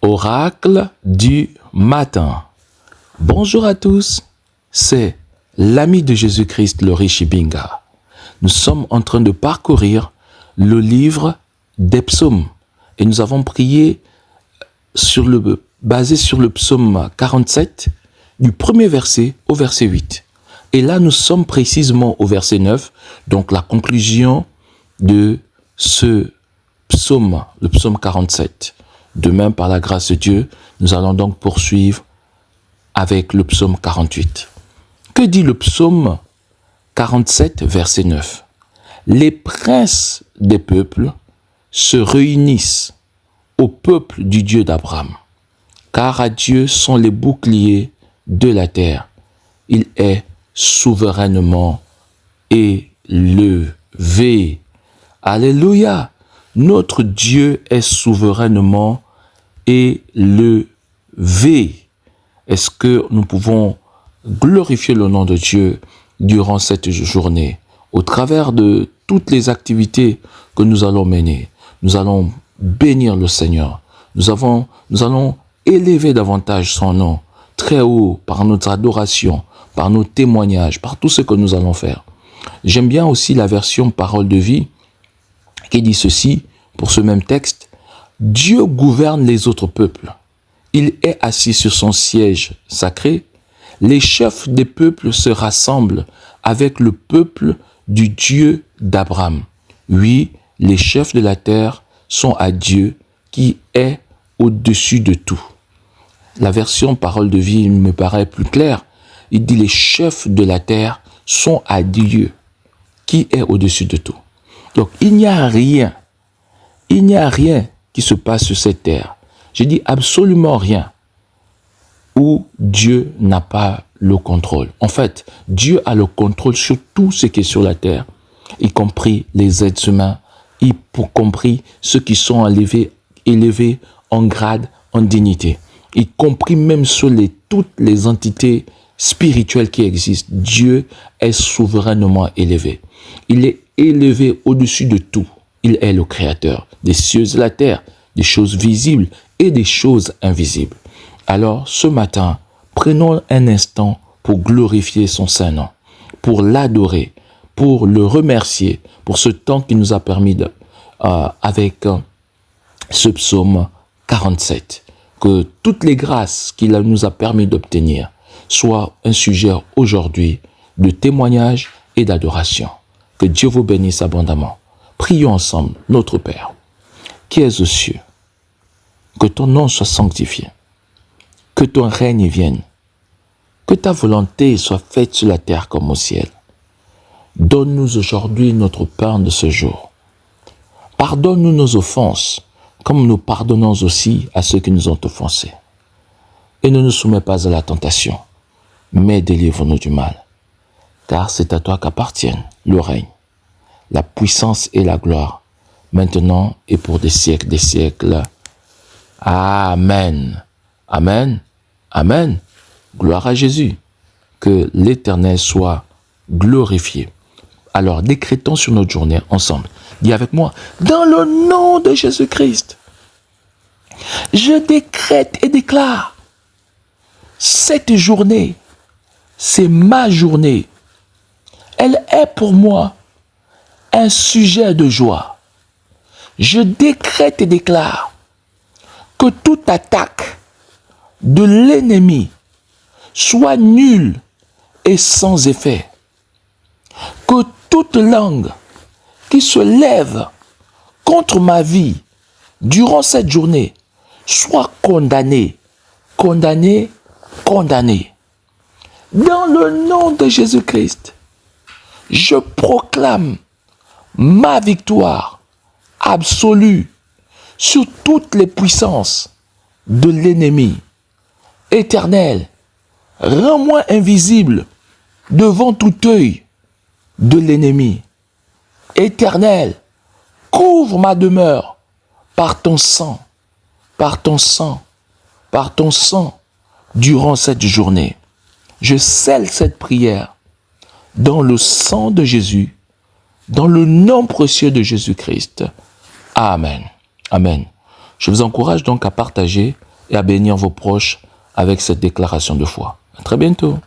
Oracle du matin. Bonjour à tous, c'est l'ami de Jésus-Christ, Laurie Chibinga. Nous sommes en train de parcourir le livre des psaumes et nous avons prié basé sur le psaume 47, du premier verset au verset 8. Et là, nous sommes précisément au verset 9, donc la conclusion de ce psaume, le psaume 47. Demain, par la grâce de Dieu, nous allons donc poursuivre avec le psaume 48. Que dit le psaume 47, verset 9? Les princes des peuples se réunissent au peuple du Dieu d'Abraham, car à Dieu sont les boucliers de la terre. Il est souverainement élevé. Alléluia! Notre Dieu est souverainement élevé. Est-ce que nous pouvons glorifier le nom de Dieu durant cette journée? Au travers de toutes les activités que nous allons mener, nous allons bénir le Seigneur. Nous allons élever davantage son nom, très haut, par notre adoration, par nos témoignages, par tout ce que nous allons faire. J'aime bien aussi la version Parole de vie, qui dit ceci, pour ce même texte: Dieu gouverne les autres peuples. Il est assis sur son siège sacré. Les chefs des peuples se rassemblent avec le peuple du Dieu d'Abraham. Oui, les chefs de la terre sont à Dieu qui est au-dessus de tout. La version Parole de vie me paraît plus claire. Il dit les chefs de la terre sont à Dieu qui est au-dessus de tout. Donc, il n'y a rien qui se passe sur cette terre. Je dis absolument rien où Dieu n'a pas le contrôle. En fait, Dieu a le contrôle sur tout ce qui est sur la terre, y compris les êtres humains, y compris ceux qui sont élevés en grade, en dignité, y compris même sur toutes les entités spirituelles qui existent. Dieu est souverainement élevé. Il est élevé au-dessus de tout. Il est le créateur des cieux et de la terre, des choses visibles et des choses invisibles. Alors, ce matin, prenons un instant pour glorifier son saint nom, pour l'adorer, pour le remercier pour ce temps qu'il nous a permis avec ce psaume 47. Que toutes les grâces qu'il nous a permis d'obtenir soient un sujet aujourd'hui de témoignage et d'adoration. Que Dieu vous bénisse abondamment. Prions ensemble, notre Père, qui es aux cieux, que ton nom soit sanctifié, que ton règne vienne, que ta volonté soit faite sur la terre comme au ciel. Donne-nous aujourd'hui notre pain de ce jour. Pardonne-nous nos offenses, comme nous pardonnons aussi à ceux qui nous ont offensés. Et ne nous soumets pas à la tentation, mais délivre-nous du mal. Car c'est à toi qu'appartiennent le règne, la puissance et la gloire, maintenant et pour des siècles des siècles. Amen. Amen. Amen. Gloire à Jésus. Que l'Éternel soit glorifié. Alors, décrétons sur notre journée ensemble. Dis avec moi, dans le nom de Jésus-Christ, je décrète et déclare, cette journée, c'est ma journée. Elle est pour moi un sujet de joie. Je décrète et déclare que toute attaque de l'ennemi soit nulle et sans effet. Que toute langue qui se lève contre ma vie durant cette journée soit condamnée, condamnée, condamnée. Dans le nom de Jésus-Christ, je proclame ma victoire absolue sur toutes les puissances de l'ennemi. Éternel, rends-moi invisible devant tout œil de l'ennemi. Éternel, couvre ma demeure par ton sang, par ton sang, par ton sang durant cette journée. Je scelle cette prière dans le sang de Jésus, dans le nom précieux de Jésus-Christ. Amen. Amen. Je vous encourage donc à partager et à bénir vos proches avec cette déclaration de foi. À très bientôt.